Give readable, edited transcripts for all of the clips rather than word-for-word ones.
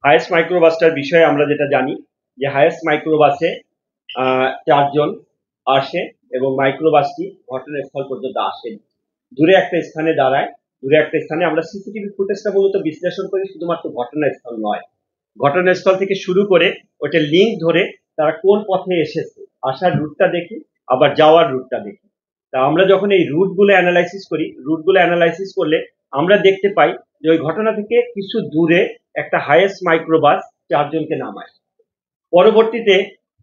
Highest মাইক্রোবাসটার বিষয়ে আমরা যেটা জানি যে হায়েস্ট মাইক্রোবাসে 4 জন আসে এবং মাইক্রোবাসটি ঘটনাস্থল পর্যন্ত আসেনি, দূরে একটা স্থানে দাঁড়ায়। দূরে একটা স্থানে আমরা সিসিটিভি ফুটেজটা মূলত বিশ্লেষণ করি শুধুমাত্র ঘটনাস্থল নয়, ঘটনাস্থল থেকে শুরু করে ওটা লিঙ্ক ধরে তারা কোন পথে এসেছে, আসার রুটটা দেখি, আবার যাওয়ার রুটটা দেখি। তা আমরা যখন এই রুটগুলো অ্যানালাইসিস করলে আমরা দেখতে পাই যে ওই ঘটনা থেকে কিছু দূরে একটা হাইয়েস্ট মাইক্রোবাস 4 জনকে নামায়। পরবর্তীতে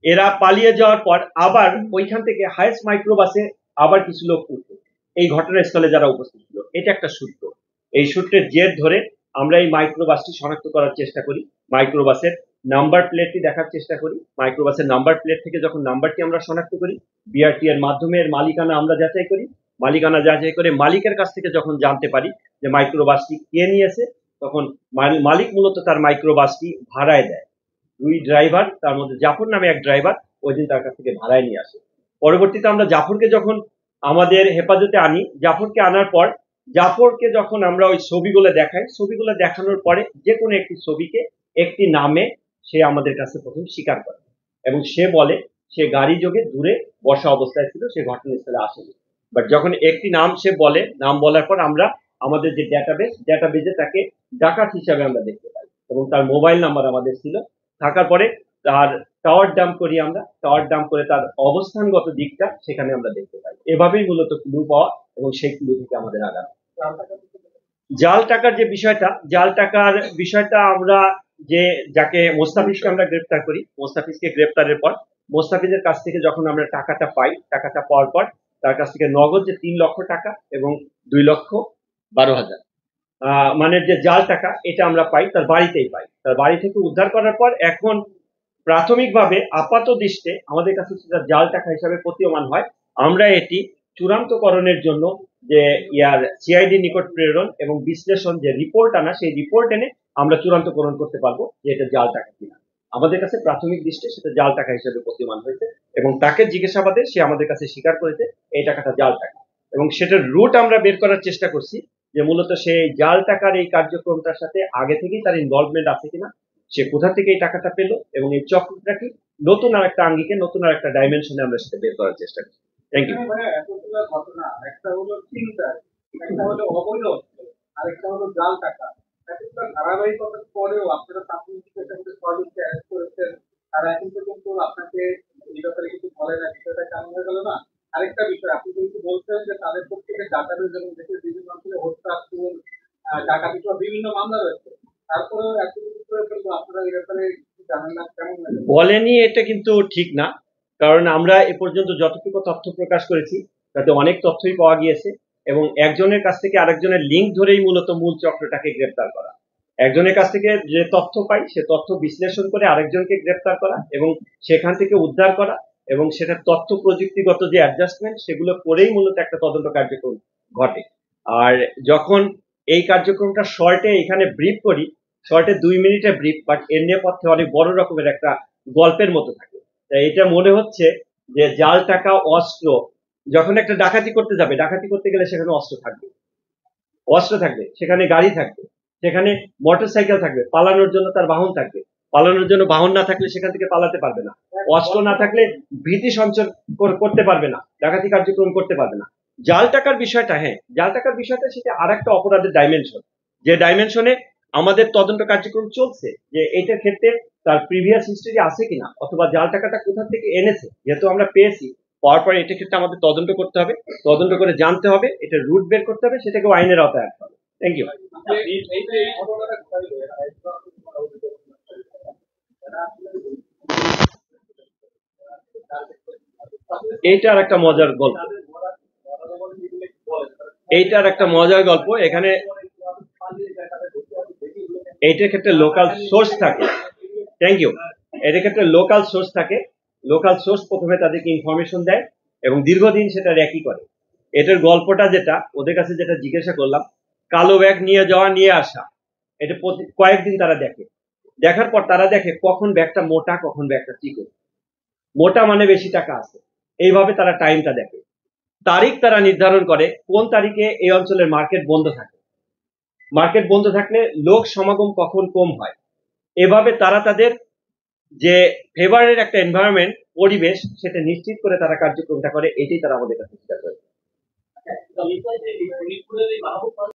এরা পালিয়ে যাওয়ার পর আবার ওইখান থেকে হাইয়েস্ট মাইক্রোবাসে আবার কিছু লোক উঠে এই ঘটনাস্থলে যারা উপস্থিত ছিল। এটা একটা সূত্র। এই সূত্রের জের ধরে আমরা এই মাইক্রোবাসটি শনাক্ত করার চেষ্টা করি, মাইক্রোবাসের নাম্বার প্লেটটি দেখার চেষ্টা করি। মাইক্রোবাসের নাম্বার প্লেট থেকে যখন নাম্বারটি আমরা শনাক্ত করি, বিআরটি এর মাধ্যমে এর মালিকানা আমরা যাচাই করি। মালিকানা যাচাই করে মালিকের কাছ থেকে যখন জানতে পারি যে মাইক্রোবাসটি কে নিয়েছে, তখন মালিক মূলত তার মাইক্রোবাসটি ভাড়ায় দেয়। 2 ড্রাইভার, তার মধ্যে জাফর নামে এক ড্রাইভার ওই দিন তার কাছ থেকে ভাড়ায় নিয়ে আসে। পরবর্তীতে আমরা জাফরকে যখন আমাদের হেফাজতে আনি, জাফরকে আনার পর জাফরকে যখন আমরা ওই ছবিগুলো দেখাই, ছবিগুলো দেখানোর পরে যে কোনো একটি ছবিকে একটি নামে সে আমাদের কাছে প্রথম স্বীকার করে এবং সে বলে সে গাড়ি যোগে দূরে বসা অবস্থায় ছিল, সে ঘটনাস্থলে আসেনি। বাট যখন একটি নাম সে বলে, নাম বলার পর আমরা আমাদের যে ডেটাবেজে তাকে ডাকাত হিসাবে আমরা দেখতে পাই এবং তার মোবাইল নাম্বার আমাদের ছিল। থাকার পরে তার টাওয়ার ডাম্প করি, আমরা টাওয়ার ডাম্প করে তার অবস্থানগত দিকটা সেখানে আমরা দেখতে পাই। এভাবেই মূলত ক্লু পাওয়া এবং সেই ক্লু থেকে আমাদের আগানো। জাল টাকার যে বিষয়টা আমরা যে যাকে মোস্তাফিজকে আমরা গ্রেপ্তার করি, মোস্তাফিজকে গ্রেপ্তারের পর মোস্তাফিজের কাছ থেকে যখন আমরা টাকাটা পাই, টাকাটা পাওয়ার পর তার কাছ থেকে নগদ যে 3 লক্ষ টাকা এবং 2,12,000 মানে যে জাল টাকা, এটা আমরা পাই তার বাড়িতেই পাই। তার বাড়ি থেকে উদ্ধার করার পর এখন প্রাথমিকভাবে আপাত দৃষ্টে আমাদের কাছে সেটা জাল টাকা হিসাবে প্রতীয়মান হয়। আমরা এটি চূড়ান্তকরণের জন্য যে সিআইডি নিকট প্রেরণ এবং বিশ্লেষণ যে রিপোর্ট আনা, সেই রিপোর্ট এনে আমরা চূড়ান্তকরণ করতে পারবো যে এটা জাল টাকা কিনা। আমাদের কাছে প্রাথমিক দৃষ্টে সেটা জাল টাকা হিসেবে প্রতীয়মান হয়েছে এবং তাকে জিজ্ঞাসাবাদে সে আমাদের কাছে স্বীকার করেছে এই টাকাটা জাল টাকা এবং সেটার রুট আমরা বের করার চেষ্টা করছি যে মূলত সেই জাল টাকার এই কার্যক্রমটার সাথে আগে থেকেই তার ইনভলভমেন্ট আছে কিনা, সে কোথা থেকে এই টাকাটা পেলো এবং এই চক্রটা কি নতুন আর একটা আঙ্গিকে, নতুন আর একটা ডাইমেনশনে আমরা সেটা বের করার চেষ্টা করছি। Thank you. ঘটনা একটা হলো চিন্তা, একটা হলো অবৈধ, আরেকটা হলো জাল টাকা। ধারাবাহিকতার পরেও আপনারা প্রাথমিক সহযোগিতা অ্যাড করেছেন, আর এখন পর্যন্ত আপনাকে এই ব্যাপারে কিছু বলে না, বিষয়টা কেমন হয়ে গেল না? আরেকটা বিষয়, আপনি কিন্তু বলছেন যে তাদের পক্ষ থেকে ডাকাতের এবং দেশের বিভিন্ন অঞ্চলে হত্যা, খুন, ডাকাতি সহ বিভিন্ন মামলা রয়েছে, তারপরেও এত কিছু করে কিন্তু আপনারা এই ব্যাপারে জানেন না, কেমন বলেনি? এটা কিন্তু ঠিক না, কারণ আমরা এ পর্যন্ত যতটুকু তথ্য প্রকাশ করেছি তাতে অনেক তথ্যই পাওয়া গিয়েছে এবং একজনের কাছ থেকে আরেকজনের লিঙ্ক ধরেই মূলত মূল চক্রটাকে গ্রেপ্তার করা। একজনের কাছ থেকে যে তথ্য পাই সে তথ্য বিশ্লেষণ করে আরেকজনকে গ্রেপ্তার করা এবং সেখান থেকে উদ্ধার করা এবং সেটা তথ্য প্রযুক্তিগত যে অ্যাডজাস্টমেন্ট সেগুলো করেই মূলত একটা তদন্ত কার্যক্রম ঘটে। আর যখন এই কার্যক্রমটা শর্টে এখানে ব্রিফ করি, শর্টে 2 মিনিটের ব্রিফ, বাট এর নেপথ্যে অনেক বড় রকমের একটা গল্পের মতো থাকে। তাই এটা মনে হচ্ছে যে জাল টাকা, অস্ত্র, যখন একটা ডাকাতি করতে যাবে, ডাকাতি করতে গেলে সেখানে অস্ত্র থাকবে, সেখানে গাড়ি থাকবে, সেখানে মোটরসাইকেল থাকবে, পালানোর জন্য তার বাহন থাকবে, পালানোর জন্য বাহন না থাকলে সেখান থেকে পালাতে পারবে না, অস্ত্র না থাকলে ভীতি সঞ্চার করতে পারবে না, ডাকাতি কার্যক্রম করতে পারবে না। জাল টাকার বিষয়টা, হ্যাঁ, জাল টাকার বিষয়টা সেটা আর একটা অপরাধের ডাইমেনশন, যে ডাইমেনশনে আমাদের তদন্ত কার্যক্রম চলছে যে এইটার ক্ষেত্রে তার প্রিভিয়াস হিস্ট্রি আছে কিনা, অথবা জাল টাকাটা কোথা থেকে এনেছে, যেহেতু আমরা পেয়েছি, পাওয়ার পরে এটার ক্ষেত্রে আমাদের তদন্ত করতে হবে, তদন্ত করে জানতে হবে, এটা রুট বের করতে হবে, সেটাকে আইনের আওতায় আনতে হবে। Thank you. এইটার একটা মজার গল্প, এখানে এইটার ক্ষেত্রে লোকাল সোর্স থাকে। Thank you. এটার ক্ষেত্রে লোকাল সোর্স থাকে, লোকাল সোর্স প্রথমে তাদেরকে ইনফরমেশন দেয় এবং দীর্ঘদিন সেটা র্যাকি করে। এটার গল্পটা যেটা ওদের কাছে যেটা জিজ্ঞাসা করলাম, কালো ব্যাগ নিয়ে যাওয়া নিয়ে আসা, এটা কয়েকদিন তারা দেখে, দেখার পর তারা দেখে কখন ব্যাগটা মোটা, কখন ব্যাগটা চিকন, মোটা মানে বেশি টাকা আছে, এইভাবে তারা টাইমটা দেখে। তারিখ তারা নির্ধারণ করে কোন তারিখে এই অঞ্চলের মার্কেট বন্ধ থাকে, মার্কেট বন্ধ থাকলে লোক সমাগম কখন কম হয়, এভাবে তারা তাদের যে ফেভারের একটা এনভায়রনমেন্ট পরিবেশ সেটা নিশ্চিত করে তারা কার্যক্রমটা করে, এটাই তারা আমাদের কাছে স্বীকার করে।